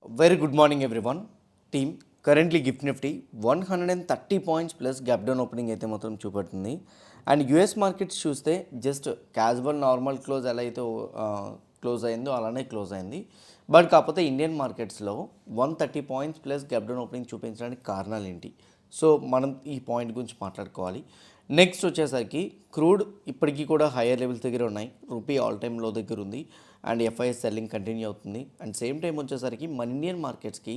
Very good morning, everyone. Team currently Gift Nifty 130 points plus gap down opening అయితే మాత్రం చూపెడుతుంది. And US markets చూస్తే just casual normal close ఎలా అయితే close అయిందో అలానే క్లోజ్ అయింది. బట్ కాకపోతే ఇండియన్ మార్కెట్స్లో 130 points plus gap down opening చూపించడానికి కారణాలు ఏంటి? సో మనం ఈ పాయింట్ గురించి మాట్లాడుకోవాలి. నెక్స్ట్ వచ్చేసరికి క్రూడ్ ఇప్పటికీ కూడా హయ్యర్ లెవెల్స్ దగ్గర ఉన్నాయి. రూపీ ఆల్ టైమ్ లో దగ్గర ఉంది. అండ్ ఎఫ్ఐఎస్ సెల్లింగ్ కంటిన్యూ అవుతుంది. అండ్ సేమ్ టైం వచ్చేసరికి మన ఇండియన్ మార్కెట్స్కి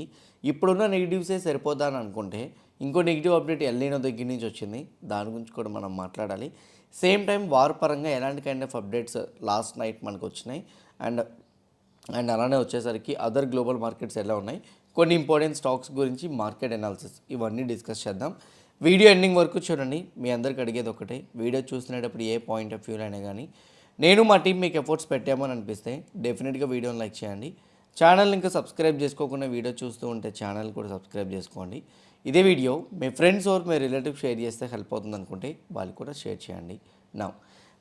ఇప్పుడున్న నెగిటివ్సే సరిపోదా అని అనుకుంటే ఇంకో నెగిటివ్ అప్డేట్ ఎల్నినో దగ్గర నుంచి వచ్చింది. దాని గురించి కూడా మనం మాట్లాడాలి. సేమ్ టైం వార్ పరంగా ఎలాంటి kind of updates last night మనకు వచ్చినాయి. అండ్ అండ్ అలానే వచ్చేసరికి అదర్ గ్లోబల్ మార్కెట్స్ ఎలా ఉన్నాయి, కొన్ని ఇంపార్టెంట్ స్టాక్స్ గురించి మార్కెట్ అనాలిసిస్ ఇవన్నీ డిస్కస్ చేద్దాం. వీడియో ఎండింగ్ వరకు చూడండి. మీ అందరికి అడిగేది ఒకటే, వీడియో చూస్తున్నప్పుడు ఏ పాయింట్ ఆఫ్ వ్యూలో అయినా కానీ నేను మా టీం మీకు ఎఫర్ట్స్ పెట్టామని అనిపిస్తే డెఫినెట్గా వీడియోని లైక్ చేయండి. ఛానల్ ఇంకా సబ్స్క్రైబ్ చేసుకోకుండా వీడియో చూస్తూ ఉంటే ఛానల్ కూడా సబ్స్క్రైబ్ చేసుకోండి. ఇదే వీడియో మీ ఫ్రెండ్స్ ఆర్ మీ రిలేటివ్స్ షేర్ చేస్తే హెల్ప్ అవుతుంది అనుకుంటే వాళ్ళు కూడా షేర్ చేయండి. నా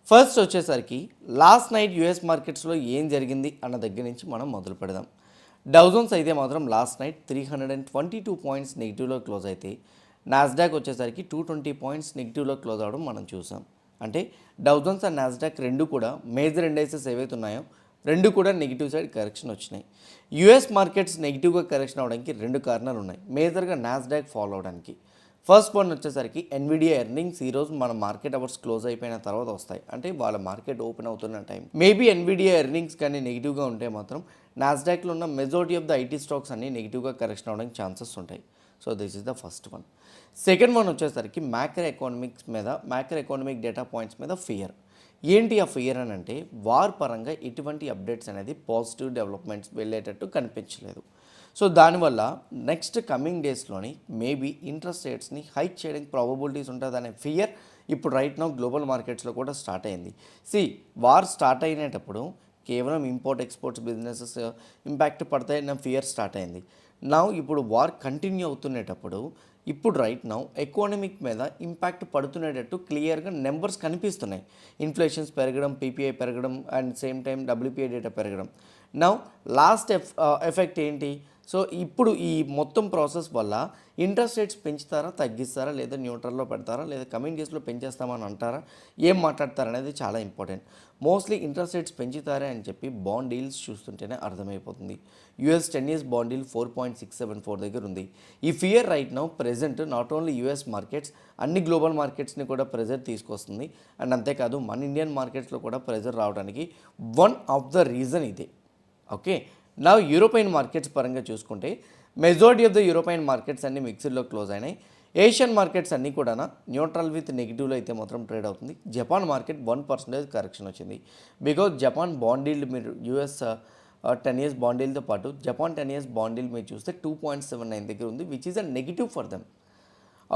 ఫస్ట్ వచ్చేసరికి లాస్ట్ నైట్ యూఎస్ మార్కెట్స్లో ఏం జరిగింది అన్న దగ్గర నుంచి మనం మొదలు పెడదాం. డౌజన్స్ అయితే మాత్రం లాస్ట్ నైట్ 322 పాయింట్స్ నెగిటివ్లో క్లోజ్ అయితే నాస్డాక్ వచ్చేసరికి 220 పాయింట్స్ నెగిటివ్లో క్లోజ్ అవ్వడం మనం చూసాం. అంటే డౌజన్స్ అండ్ నాస్డాక్ రెండు కూడా మేజర్ ఇండైసెస్ ఏవైతే ఉన్నాయో రెండు కూడా నెగిటివ్ సైడ్ కరెక్షన్ వచ్చినాయి. యూఎస్ మార్కెట్స్ నెగిటివ్గా కరెక్షన్ అవడానికి రెండు కారణాలు ఉన్నాయి మేజర్గా నాస్డాక్ ఫాలో అవడానికి. ఫస్ట్ వన్ వచ్చేసరికి ఎన్విడియా ఎర్నింగ్స్ ఈరోజు మన మార్కెట్ అవర్స్ క్లోజ్ అయిపోయిన తర్వాత వస్తాయి. అంటే వాళ్ళ మార్కెట్ ఓపెన్ అవుతున్న టైం మేబీ ఎన్విడియా ఎర్నింగ్స్ కానీ నెగిటివ్గా ఉంటే మాత్రం నాస్డాక్లో ఉన్న majority of the IT stocks అన్ని నెగిటివ్గా కరెక్షన్ అవడానికి ఛాన్సెస్ ఉంటాయి. So this is the first one. Second one వచ్చేసరికి మ్యాక్రో ఎకానమిక్ డేటా పాయింట్స్ మీద ఫియర్. ఏంటి ఆ ఫియర్ అని అంటే వార్ పరంగా ఎటువంటి అప్డేట్స్ అనేది పాజిటివ్ డెవలప్మెంట్స్ వెళ్ళేటట్టు కనిపించలేదు. సో దానివల్ల నెక్స్ట్ కమింగ్ డేస్లోని మేబీ ఇంట్రెస్ట్ రేట్స్ని హైక్ చేయడానికి ప్రాబబిలిటీస్ ఉంటుందనే ఫియర్ ఇప్పుడు రైట్ నౌ గ్లోబల్ మార్కెట్స్లో కూడా స్టార్ట్ అయింది. వార్ స్టార్ట్ అయినప్పుడు కేవలం ఇంపోర్ట్ ఎక్స్పోర్ట్స్ బిజినెసెస్ ఇంపాక్ట్ పడతాయన్న ఫియర్ స్టార్ట్ అయింది. ఇప్పుడు వార్ కంటిన్యూ అవుతునేటప్పుడు ఇప్పుడు రైట్ నౌ ఎకానమిక్ మీద ఇంపాక్ట్ పడుతునేటట్టు క్లియర్గా నెంబర్స్ కనిపిస్తున్నాయి. ఇన్ఫ్లేషన్స్ పెరగడం, పీపీఐ పెరగడం and same time WPI data పెరగడం. లాస్ట్ ఎఫెక్ట్ ఏంటి? సో ఇప్పుడు ఈ మొత్తం ప్రాసెస్ వల్ల ఇంట్రెస్ట్ రేట్స్ పెంచుతారా, తగ్గిస్తారా, లేదా న్యూట్రల్లో పెడతారా, లేదా కమింగ్ డేస్లో పెంచేస్తామని అంటారా, ఏం మాట్లాడతారా అనేది చాలా ఇంపార్టెంట్. మోస్ట్లీ ఇంట్రెస్ట్ రేట్స్ పెంచుతారే అని చెప్పి బాండ్ డీల్స్ చూస్తుంటేనే అర్థమైపోతుంది. యూఎస్ 10 years బాండ్ డీల్ 4.674 దగ్గర ఉంది. ఈ fear right now present not only US markets అన్ని గ్లోబల్ మార్కెట్స్ని కూడా ప్రెజర్ తీసుకొస్తుంది. అండ్ అంతేకాదు మన ఇండియన్ మార్కెట్స్లో కూడా ప్రెజర్ రావడానికి వన్ ఆఫ్ ద రీజన్ ఇదే. ఓకే, యూరోపియన్ మార్కెట్స్ పరంగా చూసుకుంటే majority of the European markets అన్ని మిక్స్డ్లో క్లోజ్ అయినాయి. ఏషియన్ మార్కెట్స్ అన్నీ కూడా న్యూట్రల్ విత్ నెగిటివ్లో అయితే మాత్రం ట్రేడ్ అవుతుంది. జపాన్ మార్కెట్ 1% కరెక్షన్ వచ్చింది. బికాజ్ జపాన్ బాండ్ డీల్ మీరు యూఎస్ 10 years బాండ్ డీల్తో పాటు జపాన్ 10 years బాండ్ డీల్ మీరు చూస్తే 2.79 దగ్గర ఉంది, which is a negative for them.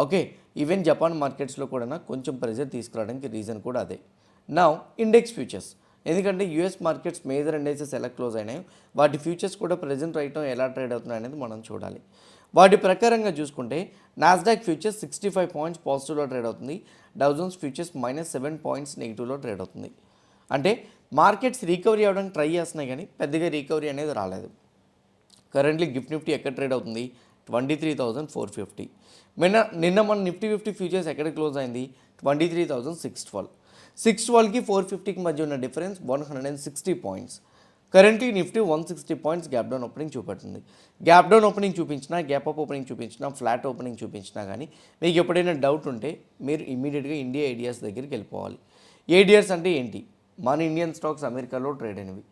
Okay, even Japan మార్కెట్స్లో కూడా కొంచెం ప్రెజర్ తీసుకురావడానికి రీజన్ కూడా అదే. ఇండెక్స్ ఫ్యూచర్స్, ఎందుకంటే యూఎస్ మార్కెట్స్ మేజర్ ఇండెక్సెస్ ఎలా క్లోజ్ అయినాయో వాటి ఫ్యూచర్స్ కూడా ప్రెజెంట్ రైట్ ఎలా ట్రేడ్ అవుతున్నాయి అనేది మనం చూడాలి. వాటి ప్రకారంగా చూసుకుంటే నాస్డాక్ ఫ్యూచర్స్ 65 పాయింట్స్ పాజిటివ్లో ట్రేడ్ అవుతుంది. డౌజన్స్ ఫ్యూచర్స్ -7 పాయింట్స్ నెగిటివ్లో ట్రేడ్ అవుతుంది. అంటే మార్కెట్స్ రికవరీ అవ్వడానికి ట్రై చేస్తున్నాయి కానీ పెద్దగా రికవరీ అనేది రాలేదు. కరెంట్లీ గిఫ్ట్ నిఫ్టీ ఎక్కడ ట్రేడ్ అవుతుంది? 23,450. నిన్న మన నిఫ్టీ 50 ఫ్యూచర్స్ ఎక్కడ క్లోజ్ అయింది? 23,612. 612కి 450కి మధ్య ఉన్న difference 160 points. Currently Nifty 160 points gap down opening చూపెడుతుంది. గ్యాప్ డౌన్ ఓపెనింగ్ చూపించినా, గ్యాప్ అప్ ఓపెనింగ్ చూపించినా, ఫ్లాట్ ఓపెనింగ్ చూపించినా కానీ మీకు ఎప్పుడైనా డౌట్ ఉంటే మీరు ఇమీడియట్గా ఇండియా ఏడియర్స్ దగ్గరికి వెళ్ళిపోవాలి. ఏడియర్స్ అంటే ఏంటి? మన ఇండియన్ స్టాక్స్ అమెరికాలో ట్రేడ్ అయినవి.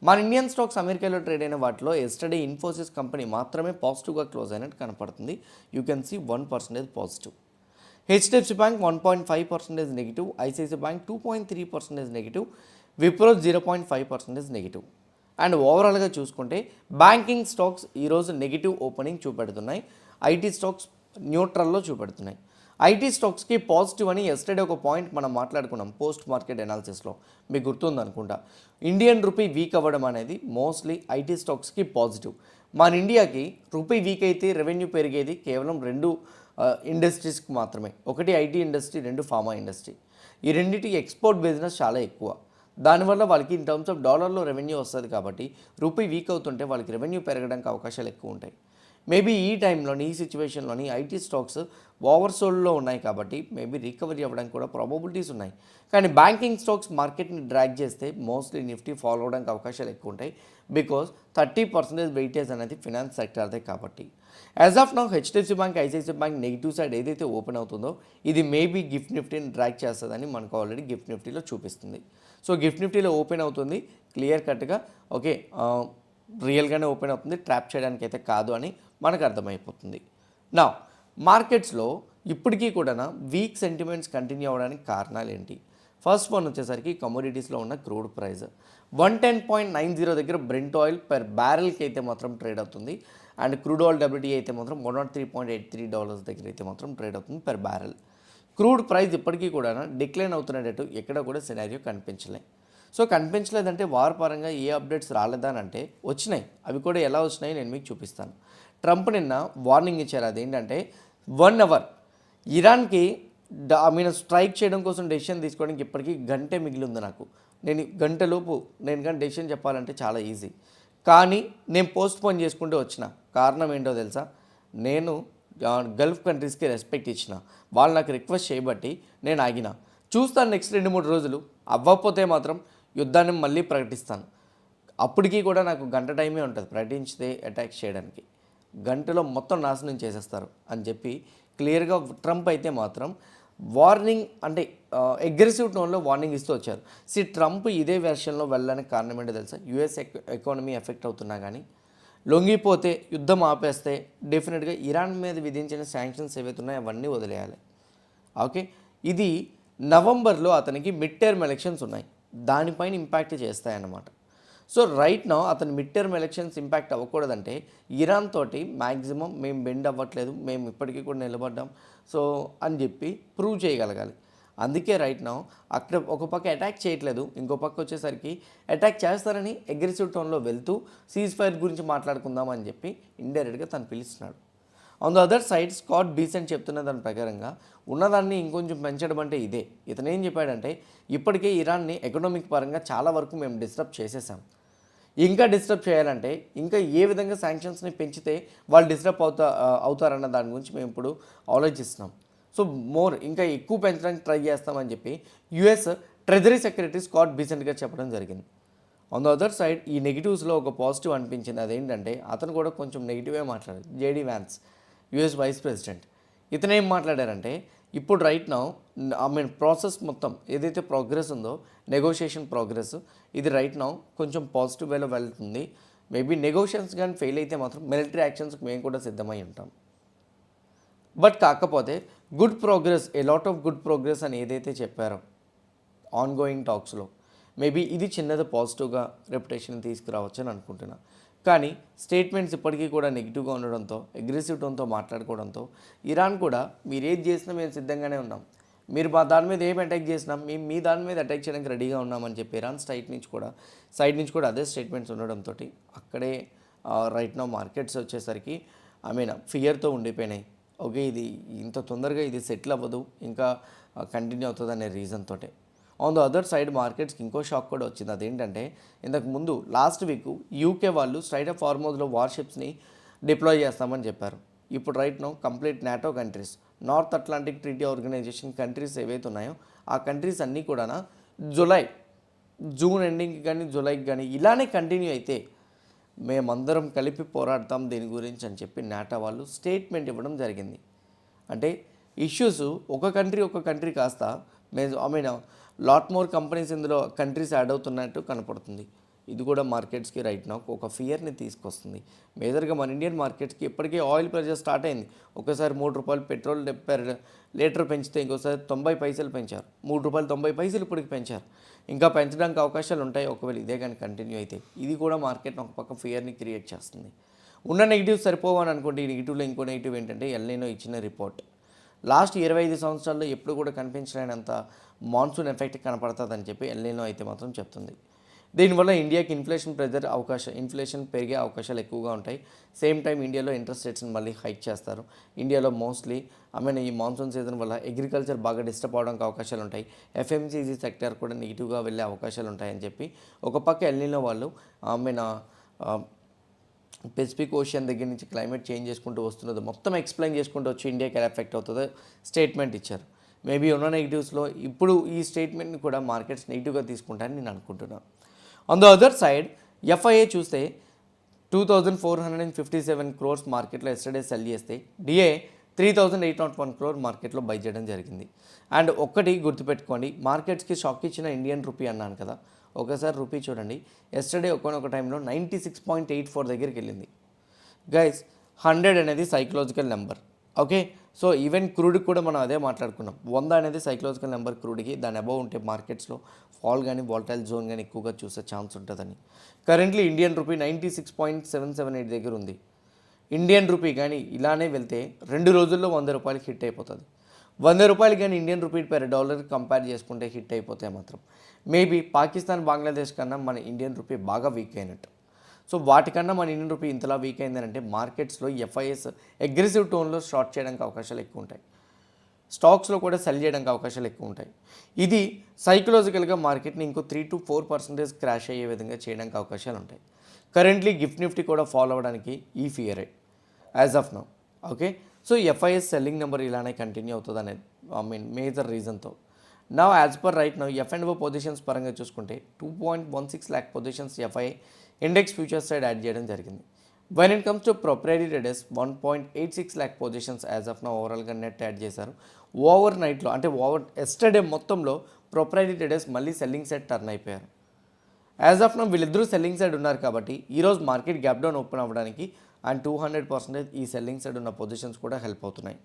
మన ఇండియన్ స్టాక్స్ అమెరికాలో ట్రేడ్ అయిన వాటిలో ఎస్టర్డే ఇన్ఫోసిస్ కంపెనీ మాత్రమే పాజిటివ్గా క్లోజ్ అయినట్టు కనపడుతుంది. You can see 1% positive. HDFC bank 1.5% negative, ICICI bank 2.3% negative, Wipro 0.5% negative. And ఓవరాల్గా చూసుకుంటే బ్యాంకింగ్ స్టాక్స్ ఈరోజు నెగిటివ్ ఓపెనింగ్ చూపెడుతున్నాయి. ఐటీ స్టాక్స్ న్యూట్రల్లో చూపెడుతున్నాయి. ఐటీ స్టాక్స్కి పాజిటివ్ అని ఎస్టర్డే ఒక పాయింట్ మనం మాట్లాడుకున్నాం పోస్ట్ మార్కెట్ అనాలిసిస్లో, మీకు గుర్తుందనుకుంటా. ఇండియన్ రూపీ వీక్ అవ్వడం అనేది మోస్ట్లీ ఐటీ స్టాక్స్కి పాజిటివ్. మన ఇండియాకి రూపీ వీక్ అయితే రెవెన్యూ పెరిగేది కేవలం రెండు ఇండస్ట్రీస్కి మాత్రమే. ఒకటి ఐటీ ఇండస్ట్రీ, రెండు ఫార్మా ఇండస్ట్రీ. ఈ రెండింటికి ఎక్స్పోర్ట్ బిజినెస్ చాలా ఎక్కువ. దానివల్ల వాళ్ళకి ఇన్ టర్మ్స్ ఆఫ్ డాలర్లో రెవెన్యూ వస్తుంది కాబట్టి రూపీ వీక్ అవుతుంటే వాళ్ళకి రెవెన్యూ పెరగడానికి అవకాశాలు ఎక్కువ ఉంటాయి. మేబీ ఈ టైంలోని ఈ సిచ్యువేషన్లోని ఐటీ స్టాక్స్ ఓవర్సోల్డ్లో ఉన్నాయి కాబట్టి మేబీ రికవరీ అవ్వడానికి కూడా ప్రాబబిలిటీస్ ఉన్నాయి. కానీ బ్యాంకింగ్ స్టాక్స్ మార్కెట్ని డ్రాగ్ చేస్తే మోస్ట్లీ నిఫ్టీ ఫాలో అవడానికి అవకాశాలు ఎక్కువ ఉంటాయి. బికాస్ 30% వెయిటేజ్ అనేది ఫినాన్స్ సెక్టర్దే కాబట్టి. As of now HDFC bank, ICICI bank negative side ఏదైతే ఓపెన్ అవుతుందో ఇది మేబీ గిఫ్ట్ నిఫ్టీని డ్రాగ్ చేస్తుందని మనకు ఆల్రెడీ గిఫ్ట్ నిఫ్టీలో చూపిస్తుంది. సో గిఫ్ట్ నిఫ్టీలో ఓపెన్ అవుతుంది క్లియర్ కట్గా, ఓకే రియల్గానే ఓపెన్ అవుతుంది, ట్రాప్ చేయడానికి అయితే కాదు అని మనకు అర్థమైపోతుంది. నా మార్కెట్స్లో ఇప్పటికీ కూడా వీక్ సెంటిమెంట్స్ కంటిన్యూ అవ్వడానికి కారణాలు ఏంటి? ఫస్ట్ వన్ వచ్చేసరికి కమోడిటీస్లో ఉన్న క్రూడ్ ప్రైస్ 110.90 దగ్గర బ్రెంట్ ఆయిల్ పర్ బ్యారెల్కి అయితే మాత్రం ట్రేడ్ అవుతుంది. అండ్ క్రూడ్ ఆయిల్ WTI అయితే మాత్రం $103.83 దగ్గర అయితే మాత్రం ట్రేడ్ అవుతుంది పర్ బ్యారెల్. క్రూడ్ ప్రైస్ ఇప్పటికీ కూడా డిక్లైన్ అవుతున్నట్టు ఎక్కడ కూడా సినారియో కనిపించలేదు. సో కనిపించలేదంటే వార్ పరంగా ఏ అప్డేట్స్ రాలేదానంటే వచ్చినాయి. అవి కూడా ఎలా వచ్చినాయి నేను మీకు చూపిస్తాను. ట్రంప్ నిన్న వార్నింగ్ ఇచ్చారు. అదేంటంటే 1 అవర్ ఇరాన్కి స్ట్రైక్ చేయడం కోసం డెసిషన్ తీసుకోవడానికి ఇప్పటికీ గంటే మిగిలి ఉంది నాకు. నేను గంటలోపు నేను కానీ డెసిషన్ చెప్పాలంటే చాలా ఈజీ, కానీ నేను పోస్ట్ పోన్ చేసుకుంటూ వచ్చిన కారణం ఏంటో తెలుసా? నేను గల్ఫ్ కంట్రీస్కి రెస్పెక్ట్ ఇచ్చిన, వాళ్ళు నాకు రిక్వెస్ట్ చేయబట్టి నేను ఆగిన. చూస్తాను నెక్స్ట్ 2-3 రోజులు, అవ్వకపోతే మాత్రం యుద్ధాన్ని మళ్ళీ ప్రకటిస్తాను. అప్పటికీ కూడా నాకు గంట టైమే ఉంటుంది ప్రకటించితే అటాక్ చేయడానికి. గంటలో మొత్తం నాశనం చేసేస్తారు అని చెప్పి క్లియర్గా ట్రంప్ అయితే మాత్రం వార్నింగ్, అంటే అగ్రెసివ్ టోన్లో వార్నింగ్ ఇస్తూ వచ్చారు. ట్రంప్ ఇదే వెర్షన్లో వెళ్ళడానికి కారణం ఏంటో తెలుసా? యుఎస్ ఎకానమీ ఎఫెక్ట్ అవుతున్నా కానీ లొంగిపోతే యుద్ధం ఆపేస్తే డెఫినెట్గా ఇరాన్ మీద విధించిన శాంక్షన్స్ ఏవైతే ఉన్నాయో అవన్నీ వదిలేయాలి. ఓకే, ఇది నవంబర్లో అతనికి మిడ్ టర్మ్ ఎలక్షన్స్ ఉన్నాయి, దానిపైన ఇంపాక్ట్ చేస్తాయన్నమాట. సో రైట్ నౌ అతను మిడ్ టర్మ్ ఎలక్షన్స్ ఇంపాక్ట్ అవ్వకూడదంటే ఇరాన్ తోటి మ్యాక్సిమం మేము బెండ్ అవ్వట్లేదు, మేము ఇప్పటికీ కూడా నిలబడ్డాం సో అని చెప్పి ప్రూవ్ చేయగలగాలి. అందుకే రైట్ నౌ అక్కడ ఒక పక్క అటాక్ చేయట్లేదు, ఇంకో పక్క వచ్చేసరికి అటాక్ చేస్తారని అగ్రెసివ్ టోన్లో వెళ్తూ సీజ్ ఫైర్ గురించి మాట్లాడుకుందాం అని చెప్పి ఇండైరెక్ట్గా తను పిలుస్తున్నాడు. On the other side Scott Besant చెప్తున్న దాని ప్రకారంగా ఉన్నదాన్ని ఇంకొంచెం పెంచడం అంటే ఇదే. ఇతను ఏం చెప్పాడంటే ఇప్పటికే ఇరాన్ని ఎకనామిక్ పరంగా చాలా వరకు మేము డిస్టర్బ్ చేసేసాం, ఇంకా డిస్టర్బ్ చేయాలంటే ఇంకా ఏ విధంగా శాంక్షన్స్ని పెంచితే వాళ్ళు డిస్టర్బ్ అవుతారన్న దాని గురించి మేము ఇప్పుడు ఆలోచిస్తున్నాం. సో ఇంకా ఎక్కువ పెంచడానికి ట్రై చేస్తామని చెప్పి యుఎస్ ట్రెజరీ సెక్రటరీ స్కాట్ బీసెంట్గా చెప్పడం జరిగింది. ఆన్ ద అదర్ సైడ్ ఈ నెగిటివ్స్లో ఒక పాజిటివ్ అనిపించింది. అదేంటంటే అతను కూడా కొంచెం నెగిటివే మాట్లాడారు. JD Vance US vice president, ఇతను ఏం మాట్లాడారంటే ఇప్పుడు రైట్ నౌ ప్రాసెస్ మొత్తం ఏదైతే ప్రోగ్రెస్ ఉందో నెగోషియేషన్ ప్రోగ్రెస్ ఇది రైట్ నౌ కొంచెం పాజిటివ్ వేలో వెళ్తుంది. మేబీ నెగోషియేషన్స్ కానీ ఫెయిల్ అయితే మాత్రం మిలిటరీ యాక్షన్స్కి మేము కూడా సిద్ధమై ఉంటాం. బట్ కాకపోతే good progress, a lot of good progress అని ఏదైతే చెప్పారో ఆన్ గోయింగ్ టాక్స్లో మేబీ ఇది చిన్నది పాజిటివ్గా రెప్యుటేషన్ తీసుకురావచ్చు అని అనుకుంటున్నా. కానీ స్టేట్మెంట్స్ ఇప్పటికీ కూడా నెగిటివ్గా ఉండడంతో అగ్రెసివ్ టోన్తో మాట్లాడుకోవడంతో ఇరాన్ కూడా మీరు ఏది చేసినా మేము సిద్ధంగానే ఉన్నాం, మీరు మా దాని మీద ఏం అటాక్ చేసినాం మేము మీ దాని మీద అటాక్ చేయడానికి రెడీగా ఉన్నామని చెప్పి ఇరాన్ సైడ్ నుంచి కూడా అదే స్టేట్మెంట్స్ ఉండడంతో అక్కడే రైట్ నౌ మార్కెట్స్ వచ్చేసరికి ఫియర్తో ఉండిపోయినాయి. ఓకే, ఇది ఇంత తొందరగా ఇది సెటిల్ అవ్వదు, ఇంకా కంటిన్యూ అవుతుంది అనే రీజన్ తోటే. ఆన్ ద అదర్ సైడ్ మార్కెట్స్కి ఇంకో షాక్ కూడా వచ్చింది. అదేంటంటే ఇంతకు ముందు లాస్ట్ వీక్ యూకే వాళ్ళు స్ట్రైట్ ఆఫ్ హార్మోజ్లో వార్షిప్స్ని డిప్లాయ్ చేస్తామని చెప్పారు. ఇప్పుడు right now complete NATO countries, North Atlantic Treaty Organization countries ఏవైతే ఉన్నాయో ఆ కంట్రీస్ అన్నీ కూడా జూన్ ఎండింగ్కి కానీ జూలైకి కానీ ఇలానే కంటిన్యూ అయితే మేమందరం కలిపి పోరాడతాం దీని గురించి అని చెప్పి నాటో వాళ్ళు స్టేట్మెంట్ ఇవ్వడం జరిగింది. అంటే ఇష్యూస్ ఒక కంట్రీ కాస్త లాట్ మోర్ కంపెనీస్ ఇందులో కంట్రీస్ యాడ్ అవుతున్నట్టు కనపడుతుంది. ఇది కూడా మార్కెట్స్కి రైట్ నౌ ఒక ఫియర్ని తీసుకొస్తుంది. మేజర్గా మన ఇండియన్ మార్కెట్స్కి ఇప్పటికే ఆయిల్ ప్రైజెస్ స్టార్ట్ అయింది. ఒకసారి ₹3 పెట్రోల్ పెర్ లీటర్ పెంచితే ఇంకోసారి 90 పైసలు పెంచారు. ₹3.90 ఇప్పటికి పెంచారు. ఇంకా పెంచడానికి అవకాశాలు ఉంటాయి ఒకవేళ ఇదే కానీ కంటిన్యూ అయితే. ఇది కూడా మార్కెట్ ఒక పక్క ఫియర్ని క్రియేట్ చేస్తుంది. ఉన్న నెగిటివ్ సరిపోవని అనుకుంటే ఈ నెగిటివ్లో ఇంకో నెగిటివ్ ఏంటంటే ఎల్నినో ఇచ్చిన రిపోర్ట్ లాస్ట్ 25 సంవత్సరాల్లో ఎప్పుడు కూడా కనిపించలేనంత మాన్సూన్ ఎఫెక్ట్ కనపడుతుందని చెప్పి ఎల్నినో అయితే మాత్రం చెప్తుంది. దీనివల్ల ఇండియాకి ఇన్ఫ్లేషన్ పెరిగే అవకాశాలు ఎక్కువగా ఉంటాయి. సేమ్ టైం ఇండియాలో ఇంట్రెస్ట్ రేట్స్ని మళ్ళీ హైక్ చేస్తారు. ఇండియాలో మోస్ట్లీ ఈ మాన్సూన్ సీజన్ వల్ల అగ్రికల్చర్ బాగా డిస్టర్బ్ అవడానికి అవకాశాలు ఉంటాయి. ఎఫ్ఎంసీజీ సెక్టర్ కూడా నెగిటివ్గా వెళ్ళే అవకాశాలు ఉంటాయని చెప్పి ఒక పక్క ఎల్నినో వాళ్ళు పెసిఫిక్ ఓషన్ దగ్గర నుంచి క్లైమేట్ చేంజ్ చేసుకుంటూ వస్తున్నది మొత్తం ఎక్స్ప్లెయిన్ చేసుకుంటూ వచ్చి ఇండియాకి ఎలా ఎఫెక్ట్ అవుతుందో స్టేట్మెంట్ ఇచ్చారు. మేబీ ఉన్న నెగిటివ్స్లో ఇప్పుడు ఈ స్టేట్మెంట్ని కూడా మార్కెట్స్ నెగిటివ్గా తీసుకుంటారని నేను అనుకుంటున్నాను. On the other side FIA చూస్తే 2457 crores మార్కెట్లో ఎస్టర్డే సెల్ చేస్తే డిఏ 3801 crore మార్కెట్లో బై చేయడం జరిగింది. అండ్ ఒక్కటి గుర్తుపెట్టుకోండి, మార్కెట్స్కి షాక్ ఇచ్చిన ఇండియన్ రూపీ అన్నాను కదా, ఒకసారి రూపీ చూడండి. ఎస్టర్డే ఒకనొక టైంలో 96.84 దగ్గరికి వెళ్ళింది. గైస్ 100 అనేది psychological number. Okay, so even క్రూడ్కి కూడా మనం అదే మాట్లాడుకున్నాం. 100 అనేది సైకలాజికల్ నెంబర్ క్రూడ్కి. దాని అబౌవ్ ఉంటే మార్కెట్స్లో ఫాల్ కానీ వాలటైల్ జోన్ కానీ ఎక్కువగా చూసే ఛాన్స్ ఉంటుందని. కరెంట్లీ ఇండియన్ రూపీ 96.778 దగ్గర ఉంది. ఇండియన్ రూపీ కానీ ఇలానే వెళ్తే 2 రోజుల్లో 100 రూపాయలకి హిట్ అయిపోతుంది. 100 రూపాయలు కానీ Indian rupee per dollar compare చేసుకుంటే హిట్ అయిపోతే మాత్రం మేబీ పాకిస్తాన్ బంగ్లాదేశ్ కన్నా మన ఇండియన్ రూపీ బాగా వీక్ అయినట్టు. సో వాటికన్నా మన ఇండియన్ రూపీ ఇంతలా వీక్ అయిందంటే మార్కెట్స్లో ఎఫ్ఐఎస్ అగ్రెసివ్ టోన్లో షార్ట్ చేయడానికి అవకాశాలు ఎక్కువ ఉంటాయి. స్టాక్స్లో కూడా సెల్ చేయడానికి అవకాశాలు ఎక్కువ ఉంటాయి. ఇది సైకలాజికల్గా మార్కెట్ని ఇంకో 3 to 4% క్రాష్ అయ్యే విధంగా చేయడానికి అవకాశాలు ఉంటాయి. కరెంట్లీ గిఫ్ట్ నిఫ్టీ కూడా ఫాలో అవ్వడానికి ఈ ఫియరే as of now. Okay, so FIs selling number ఇలానే కంటిన్యూ అవుతుంది అనేది మేజర్ రీజన్తో. నా as per right now F&O positions పరంగా చూసుకుంటే 2.16 lakh positions FI index futures side add చేయడం జరిగింది. When it comes to proprietary traders 1.86 lakh positions as of now ఓవరాల్గా నెట్ యాడ్ చేశారు. ఓవర్ నైట్లో అంటే ఎస్టర్డే మొత్తంలో ప్రొప్రైటరీ ట్రేడర్స్ మళ్ళీ సెల్లింగ్ సైడ్ టర్న్ అయిపోయారు. యాజ్ ఆఫ్ నౌ వీళ్ళిద్దరూ సెల్లింగ్ సైడ్ ఉన్నారు కాబట్టి ఈరోజు మార్కెట్ గ్యాప్ డౌన్ ఓపెన్ అవ్వడానికి అండ్ 200% ఈ సెల్లింగ్ సైడ్ ఉన్న పొజిషన్స్ కూడా హెల్ప్ అవుతున్నాయి.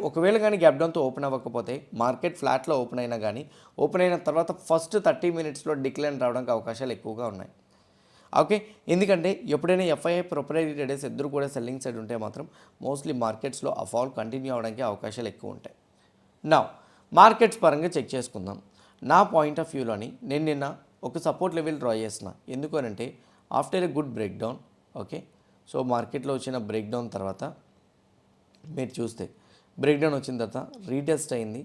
ఒకవేళ కానీ గ్యాప్ డౌన్తో ఓపెన్ అవ్వకపోతే మార్కెట్ ఫ్లాట్లో ఓపెన్ అయినా కానీ ఓపెన్ అయిన తర్వాత ఫస్ట్ 30 minutesలో డిక్లైన్ రావడానికి అవకాశాలు ఎక్కువగా ఉన్నాయి. ఓకే, ఎందుకంటే ఎప్పుడైనా ఎఫ్ఐఐ ప్రొప్రైటరీ ట్రేడర్స్ ఇద్దరు కూడా సెల్లింగ్ సైడ్ ఉంటే మాత్రం మోస్ట్లీ మార్కెట్స్లో ఆ ఫాల్ కంటిన్యూ అవడానికి అవకాశాలు ఎక్కువ ఉంటాయి. నా మార్కెట్స్ పరంగా చెక్ చేసుకుందాం. నా పాయింట్ ఆఫ్ వ్యూలోని నేను నిన్న ఒక సపోర్ట్ లెవెల్ డ్రా చేసిన. ఎందుకు అంటే after a good break down, okay, so మార్కెట్లో వచ్చిన బ్రేక్ డౌన్ తర్వాత మీరు చూస్తే బ్రేక్ డౌన్ వచ్చిన తర్వాత రీటెస్ట్ అయింది,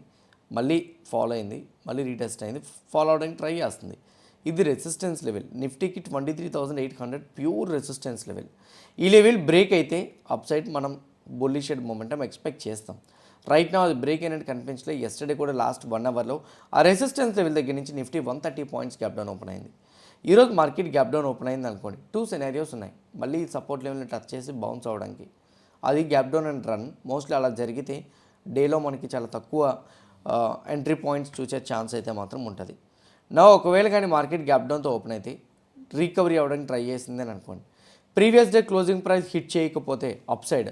మళ్ళీ ఫాలో అయింది, మళ్ళీ రీటెస్ట్ అయింది, ఫాలో అవడానికి ట్రై చేస్తుంది. ఇది రెసిస్టెన్స్ లెవెల్. నిఫ్టీకి 23,800 ప్యూర్ రెసిస్టెన్స్ లెవెల్. ఈ లెవెల్ బ్రేక్ అయితే అప్ సైడ్ మనం బుల్లిష్ మొమెంటం ఎక్స్పెక్ట్ చేస్తాం. రైట్ నా అది బ్రేక్ అయినట్టు కనిపించలేదు. ఎస్టర్డే కూడా లాస్ట్ 1 hourలో ఆ రెసిస్టెన్స్ లెవెల్ దగ్గర నుంచి Nifty 130 points gap down open అయింది. ఈరోజు మార్కెట్ గ్యాప్ డౌన్ ఓపెన్ అయింది అనుకోండి, 2 scenarios ఉన్నాయి. మళ్ళీ సపోర్ట్ లెవెల్ని టచ్ చేసి బౌన్స్ అవ్వడానికి, అది gap down and run. Mostly అలా జరిగితే డేలో మనకి చాలా తక్కువ ఎంట్రీ పాయింట్స్ చూసే ఛాన్స్ అయితే మాత్రం ఉంటుంది. నా ఒకవేళ కానీ మార్కెట్ గ్యాప్ డౌన్తో ఓపెన్ అయితే రికవరీ అవ్వడానికి ట్రై చేసిందని అనుకోండి, previous day closing price hit చేయకపోతే అప్ సైడ్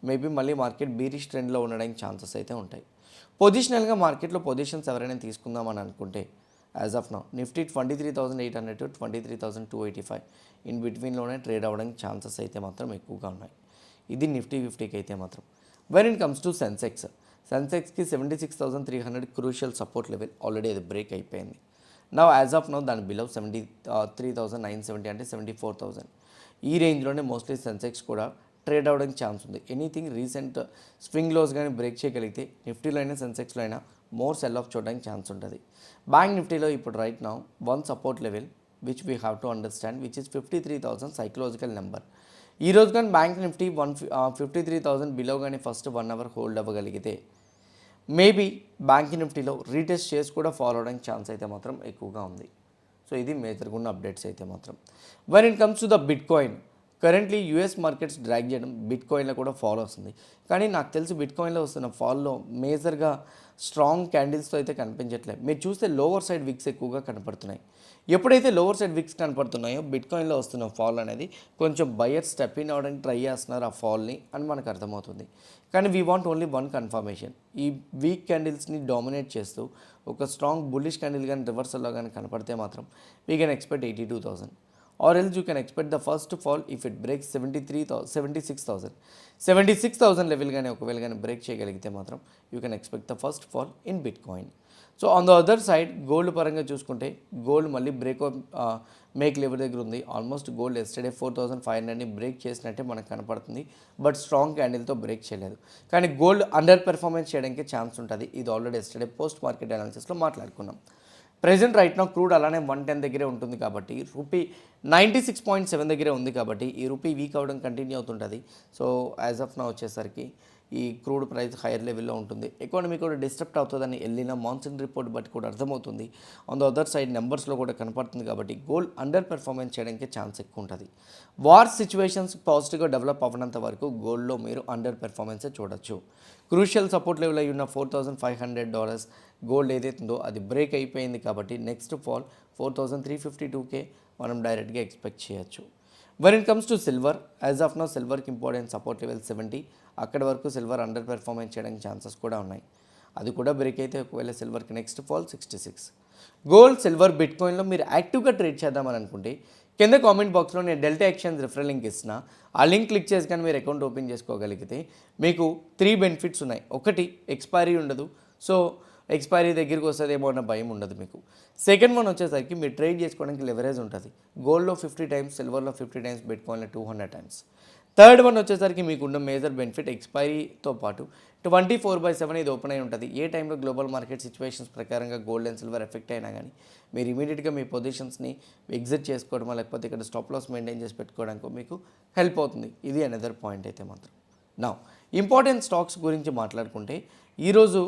మేబీ మళ్ళీ మార్కెట్ బీరిష్ ట్రెండ్లో ఉండడానికి ఛాన్సెస్ అయితే ఉంటాయి. పొజిషనల్గా మార్కెట్లో పొజిషన్స్ ఎవరైనా తీసుకుందామని అనుకుంటే as of now Nifty 23,800 to 23,285 in బిట్వీన్లోనే ట్రేడ్ అవ్వడానికి ఛాన్సెస్ అయితే మాత్రం ఎక్కువగా ఉన్నాయి. ఇది నిఫ్టీ 50కి అయితే మాత్రం. వెన్ ఇట్ కమ్స్ టు సెన్సెక్స్కి 76,300 క్రూషియల్ సపోర్ట్ లెవెల్ ఆల్రెడీ అది బ్రేక్ అయిపోయింది. నా యాజ్ ఆఫ్ నౌ దాని బిలో 73,970 అంటే 74,000 ఈ రేంజ్లోనే మోస్ట్లీ సెన్సెక్స్ కూడా ట్రేడ్ అవ్వడానికి ఛాన్స్ ఉంది. ఎనీథింగ్ రీసెంట్ స్వింగ్ లోస్ కానీ బ్రేక్ చేయగలిగితే నిఫ్టీలో అయినా సెన్సెక్స్లో అయినా మోర్ సెల్ ఆఫ్ చూడడానికి ఛాన్స్ ఉంటుంది. బ్యాంక్ నిఫ్టీలో ఇప్పుడు right now one support level which we have to understand which is 53,000 psychological number. ఈరోజు కానీ బ్యాంక్ నిఫ్టీ 53,000 బిలో కానీ ఫస్ట్ 1 hour హోల్డ్ అవ్వగలిగితే మేబీ బ్యాంక్ నిఫ్టీలో రీటెస్ట్ చేసి కూడా ఫాలో అవడానికి ఛాన్స్ అయితే మాత్రం ఎక్కువగా ఉంది. సో ఇది మేజర్గా ఉన్న అప్డేట్స్ అయితే మాత్రం. When it comes to the bit coin, currently US markets drag చేయడం బిట్ కాయిన్లో కూడా ఫాలో వస్తుంది. కానీ నాకు తెలిసి బిట్ కాయిన్లో వస్తున్న ఫాల్లో మేజర్గా స్ట్రాంగ్ క్యాండిల్స్తో అయితే కనిపించట్లేదు. మీరు చూస్తే లోవర్ సైడ్ విక్స్ ఎక్కువగా కనపడుతున్నాయి. ఎప్పుడైతే లోవర్ సైడ్ విక్స్ కనపడుతున్నాయో బిట్ కాయిన్లో వస్తున్న ఫాల్ అనేది కొంచెం బయర్ స్టెప్ ఇన్ అవ్వడానికి ట్రై చేస్తున్నారు ఆ ఫాల్ని అని మనకు అర్థమవుతుంది. కానీ we want only one confirmation. ఈ వీక్ క్యాండిల్స్ని డామినేట్ చేస్తూ ఒక స్ట్రాంగ్ బుల్లిష్ క్యాండిల్ కానీ రివర్సల్లో కానీ కనపడితే మాత్రం we can expect 82,000. or else you can expect the first fall if it breaks 76,000. 76,000 level కానీ ఒకవేళ కానీ బ్రేక్ చేయగలిగితే మాత్రం you can expect the first fall in bit coin. So on the other side gold పరంగా చూసుకుంటే gold మళ్ళీ make level దగ్గర ఉంది. ఆల్మోస్ట్ గోల్డ్ ఎస్టర్డే 4500ని బ్రేక్ చేసినట్టే మనకు కనపడుతుంది. బట్ స్ట్రాంగ్ క్యాండిల్తో బ్రేక్ చేయలేదు. కానీ గోల్డ్ అండర్ పెర్ఫార్మెన్స్ చేయడానికి ఛాన్స్ ఉంటుంది. ఇది ఆల్రెడీ ఎస్టర్డే పోస్ట్ మార్కెట్ అనాలిసిస్లో మాట్లాడుకున్నాం. ప్రెజెంట్ రైట్ నా క్రూడ్ అలానే 110 దగ్గరే ఉంటుంది కాబట్టి రూపీ 96.7 దగ్గరే ఉంది కాబట్టి ఈ రూపీ వీక్ అవ్వడం కంటిన్యూ అవుతుంటుంది. సో యాజ్ ఆఫ్ నా వచ్చేసరికి ఈ క్రూడ్ ప్రైస్ హైయర్ లెవెల్లో ఉంటుంది. ఎకానమీ కూడా డిస్టర్బ్ అవుతుందని వెళ్ళిన మాన్సూన్ రిపోర్ట్ బట్టి కూడా అర్థమవుతుంది. ఆన్ ద అదర్ సైడ్ నెంబర్స్లో కూడా కనపడుతుంది కాబట్టి గోల్డ్ అండర్ పెర్ఫార్మెన్స్ చేయడానికి ఛాన్స్ ఎక్కువ ఉంటుంది. వార్ సిచ్యువేషన్స్ పాజిటివ్గా డెవలప్ అవ్వనంత వరకు గోల్డ్లో మీరు అండర్ పెర్ఫార్మెన్సే చూడొచ్చు. క్రూషియల్ సపోర్ట్ లెవెల్ అయి ఉన్న $4,500 గోల్డ్ ఏదైతుందో అది బ్రేక్ అయిపోయింది కాబట్టి నెక్స్ట్ ఫాల్ 4,352K మనం డైరెక్ట్గా ఎక్స్పెక్ట్ చేయొచ్చు. When it comes to silver, as of now సిల్వర్కి ఇంపార్టెంట్ సపోర్ట్ లెవెల్ 70. అక్కడి వరకు సిల్వర్ అండర్ పెర్ఫార్మెన్స్ చేయడానికి ఛాన్సెస్ కూడా ఉన్నాయి. అది కూడా బ్రేక్ అయితే ఒకవేళ సిల్వర్కి నెక్స్ట్ ఫాల్ 66. గోల్డ్, సిల్వర్, బిట్కాయిన్లో మీరు యాక్టివ్గా ట్రేడ్ చేద్దామని అనుకుంటే కింద కామెంట్ బాక్స్లో నేను డెల్టా ఎక్స్చేంజ్ రిఫరల్ లింక్ ఇస్తున్నా. ఆ లింక్ క్లిక్ చేసి కానీ మీరు అకౌంట్ ఓపెన్ చేసుకోగలిగితే మీకు 3 బెనిఫిట్స్ ఉన్నాయి. ఒకటి, ఎక్స్పైరీ ఉండదు. సో ఎక్స్పైరీ దగ్గరికి వస్తుందేమో అన్న భయం ఉండదు మీకు. సెకండ్ వన్ వచ్చేసరికి మీరు ట్రేడ్ చేసుకోవడానికి లెవరేజ్ ఉంటుంది. గోల్డ్లో 50 టైమ్స్, సిల్వర్లో 50 టైమ్స్, బిట్కాయిన్లో 200 టైమ్స్. థర్డ్ వన్ వచ్చేసరికి మీకు ఉన్న మేజర్ బెనిఫిట్ ఎక్స్పైరీతో పాటు 24/7 ఇది ఓపెన్ అయి ఉంటుంది. ఏ టైంలో గ్లోబల్ మార్కెట్ సిచ్యువేషన్స్ ప్రకారంగా గోల్డ్ అండ్ సిల్వర్ ఎఫెక్ట్ అయినా కానీ మీరు ఇమీడియట్గా మీ పొజిషన్స్ని ఎగ్జిట్ చేసుకోవడం లేకపోతే ఇక్కడ స్టాప్ లాస్ మెయింటైన్ చేసి పెట్టుకోవడానికి మీకు హెల్ప్ అవుతుంది. ఇది అనదర్ పాయింట్ అయితే మాత్రం. నా ఇంపార్టెంట్ స్టాక్స్ గురించి మాట్లాడుకుంటే ఈరోజు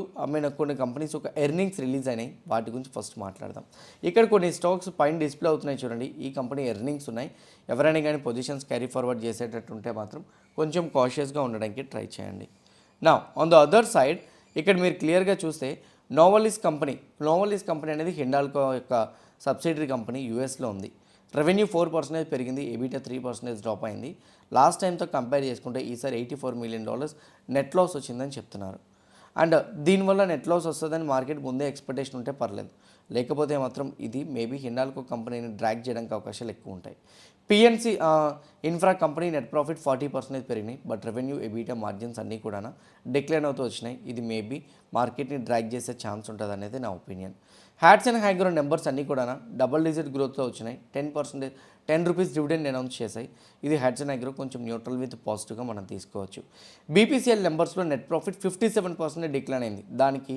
కొన్ని కంపెనీస్ ఒక ఎర్నింగ్స్ రిలీజ్ అయినాయి. వాటి గురించి ఫస్ట్ మాట్లాడదాం. ఇక్కడ కొన్ని స్టాక్స్ పైన డిస్ప్లే అవుతున్నాయి చూడండి. ఈ కంపెనీ ఎర్నింగ్స్ ఉన్నాయి. ఎవరైనా కానీ పొజిషన్స్ క్యారీ ఫార్వర్డ్ చేసేటట్టు ఉంటే మాత్రం కొంచెం కాషియస్గా ఉండడానికి ట్రై చేయండి. నా ఆన్ ద అదర్ సైడ్ ఇక్కడ మీరు క్లియర్గా చూస్తే నోవలిస్ కంపెనీ అనేది హిండాల్కో యొక్క సబ్సిడరీ కంపెనీ యూఎస్లో ఉంది. రెవెన్యూ 4% పెరిగింది, ఎబిటా 3% డ్రాప్ అయింది. లాస్ట్ టైంతో కంపేర్ చేసుకుంటే ఈసారి $84 మిలియన్ నెట్ లాస్ వచ్చిందని చెప్తున్నారు. అండ్ దీనివల్ల నెట్ లాస్ వస్తుందని మార్కెట్ ముందే ఎక్స్పెక్టేషన్ ఉంటే పర్లేదు. లేకపోతే మాత్రం ఇది మేబీ హిండాల్కో కంపెనీని డ్రాగ్ చేయడానికి అవకాశాలు ఎక్కువ ఉంటాయి. PNC infra company net profit 40% పెరిగినాయి. బట్ రెవెన్యూ, ఎబిటా, మార్జిన్స్ అన్నీ కూడా డిక్లైన్ అవుతూ వచ్చినాయి. ఇది మేబీ మార్కెట్ని డ్రాగ్ చేసే ఛాన్స్ ఉంటుంది అనేది నా opinion. Hats and Hygro numbers అన్నీ కూడా డబుల్ డిజిట్ గ్రోత్తో వచ్చినాయి. 10 రూపీస్ డివిడెండ్ అనౌన్స్ చేశాయి. ఇది హ్యాట్స్ అండ్ హైగ్రో కొంచెం న్యూట్రల్ విత్ పాజిటివ్గా మనం తీసుకోవచ్చు. బీపీసీఎల్ నెంబర్స్లో నెట్ ప్రాఫిట్ 57% డిక్లైన్ అయింది. దానికి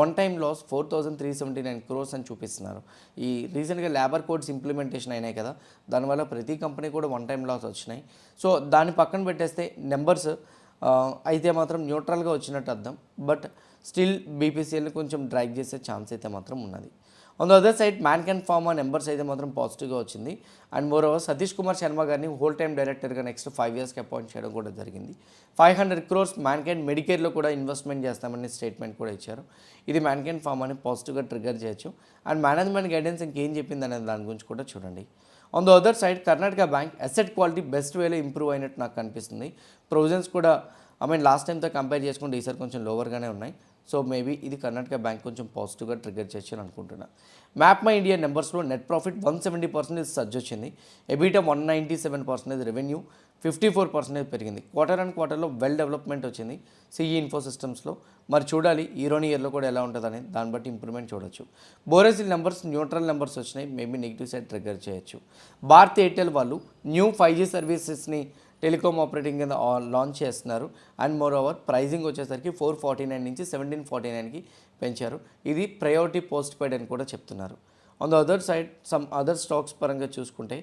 వన్ టైం లాస్ 4,379 crores అని చూపిస్తున్నారు. ఈ రీసెంట్గా లేబర్ కోడ్స్ ఇంప్లిమెంటేషన్ అయినాయి కదా, దానివల్ల ప్రతి కంపెనీ కూడా వన్ టైం లాస్ వచ్చినాయి. సో దాన్ని పక్కన పెట్టేస్తే నెంబర్స్ అయితే మాత్రం న్యూట్రల్గా వచ్చినట్టు అర్థం. బట్ స్టిల్ బీపీసీఎల్ని కొంచెం డ్రాగ్ చేసే ఛాన్స్ అయితే మాత్రం ఉన్నది. On the other side mankind pharma numbers అయితే మాత్రం పాజిటివ్గా వచ్చింది. And more over Satish Kumar Sharma గారిని హోల్ టైమ్ డైరెక్టర్గా నెక్స్ట్ 5 yearsకి అపాయింట్ చేయడం కూడా జరిగింది. 500 crores మ్యాన్కైండ్ మెడికేర్లో కూడా ఇన్వెస్ట్మెంట్ చేస్తామని స్టేట్మెంట్ కూడా ఇచ్చారు. ఇది మ్యాన్కైండ్ ఫార్మాని పాజిటివ్గా ట్రిగర్ చేయొచ్చు. అండ్ మేనేజ్మెంట్ గైడెన్స్ ఇంకేం చెప్పింది అనేది దాని గురించి కూడా చూడండి. On the other side Karnataka bank asset quality best వేలో ఇంప్రూవ్ అయినట్టు నాకు కనిపిస్తుంది. ప్రొవిజన్స్ కూడా లాస్ట్ టైంతో కంపేర్ చేసుకుంటే ఈసారి కొంచెం లోవర్గానే ఉన్నాయి. సో మేబీ ఇది కర్ణాటక బ్యాంక్ కొంచెం పాజిటివ్గా ట్రిగర్ చేయొచ్చు అని అనుకుంటున్నా. మ్యాప్ మై ఇండియా నెంబర్స్లో నెట్ ప్రాఫిట్ 170% సర్జ్ వచ్చింది. ఎబిటా 197%, రెవెన్యూ 54% పెరిగింది. క్వార్టర్లో వెల్ డెవలప్మెంట్ వచ్చింది సిఈ ఇన్ఫో సిస్టమ్స్లో. మరి చూడాలి ఇయర్లో కూడా ఎలా ఉంటుందని, దాన్ని బట్టి ఇంప్రూవ్మెంట్ చూడొచ్చు. బోరెసిల్ నెంబర్స్ న్యూట్రల్ నెంబర్స్ వచ్చినాయి, మేబీ నెగిటివ్ సైడ్ ట్రిగర్ చేయొచ్చు. భారత్ ఎయిర్టెల్ వాళ్ళు న్యూ 5G సర్వీసెస్ని టెలికామ్ ఆపరేటింగ్ కింద లాంచ్ చేస్తున్నారు. అండ్ మోర్ ఓవర్ ప్రైజింగ్ వచ్చేసరికి 449 నుంచి 1749కి పెంచారు. ఇది ప్రయారిటీ పోస్ట్ పెయిడ్ అని కూడా చెప్తున్నారు. On the other side some other stocks పరంగా చూసుకుంటే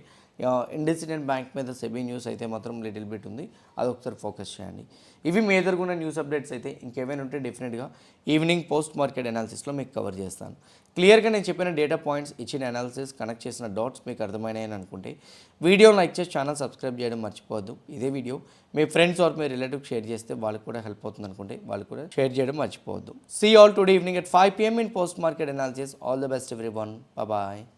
ఇండస్ఇండ్ బ్యాంక్ మీద సెబీ న్యూస్ అయితే మాత్రం లిటిల్ బిట్ ఉంది, అది ఒకసారి ఫోకస్ చేయండి. ఇవి మీ ఎదురుగున్న న్యూస్ అప్డేట్స్ అయితే. ఇంకేమైనా ఉంటే డెఫినెట్గా ఈవినింగ్ పోస్ట్ మార్కెట్ అనాలిసిస్లో మీకు కవర్ చేస్తాను. క్లియర్గా నేను చెప్పిన డేటా పాయింట్స్, ఇచ్చిన అనాలిసిస్, కనెక్ట్ చేసిన డాట్స్ మీకు అర్థమైనాయని అనుకుంటే వీడియో లైక్ చేసి ఛానల్ సబ్స్క్రైబ్ చేయడం మర్చిపోవద్దు. ఇదే వీడియో మీ ఫ్రెండ్స్ ఆర్ మీ రిలేటివ్ షేర్ చేస్తే వాళ్ళకి కూడా హెల్ప్ అవుతుంది అనుకుంటే వాళ్ళు కూడా షేర్ చేయడం మర్చిపోవద్దు. See all today evening at 5 PM in post market analysis. All the best everyone. Bye bye.